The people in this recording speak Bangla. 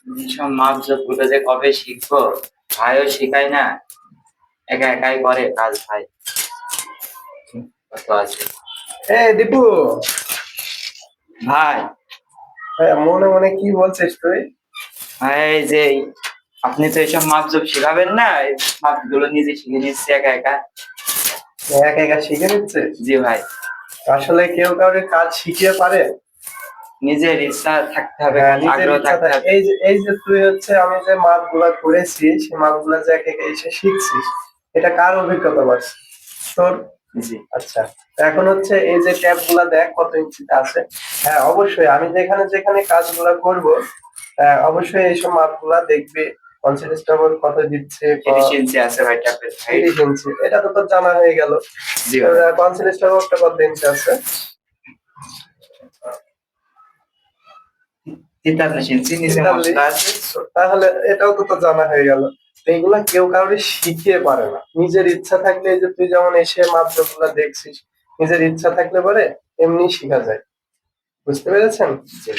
এইসব মাপজোক গুলো যে কবে শিখবো, ভাইও শিখায় না, একা একাই করে কাজ ভাই। কত আছে দীপু, ভাই। মনে মনে কি বলছিস তুই? এই যে আপনি তো এইসব মাপজোক শিখাবেন না, এই মাপগুলো নিজে শিখে নিচ্ছি একা একা। একা একা শিখে নিচ্ছে? জি ভাই। আসলে কেউ কাউকে কাজ শিখিয়ে পারে? নিজের ইচ্ছা থাকতে হবে, হ্যাঁ, নিজের আগ্রহ ইচ্ছা থাকতে থাকে। হবে। এই যে তুই হচ্ছে, আমি যে মাপ গুলা করেছি সেই মাপ গুলা যে একে একে এসে শিখছিস, এটা কার অভিজ্ঞতা বাড়ছে? তোর? জি। আচ্ছা, এখন হচ্ছে এই যে ট্যাব গুলা দেখ কত ইঞ্চিতে আছে। হ্যাঁ, অবশ্যই আমি যেখানে যেখানে কাজগুলা করব, অবশ্যই এইসব মাপ গুলা দেখবি। কনসিস্টেবল কত দিচ্ছে, 30 ইঞ্চি আছে ভাই ট্যাপের হাইট। 30 ইঞ্চি, এটা তো তোর জানা হয়ে গেল। জি তোর ভাই। কনসিস্টেবলটা কত ইঞ্চি আছে? 43 ইঞ্চি, নিচে 43। মশলা আছে। তাহলে এটাও তো তোর জানা হয়ে গেল। এইগুলা কেউ কাউকে শিখিয়ে পারে না, নিজের ইচ্ছা থাকলে, এই যে তুই যেমন এসে মাপগুলা দেখছিস, নিজের ইচ্ছা থাকলে পরে এমনি শিখা যায়। বুঝতে পেরেছেন? জি।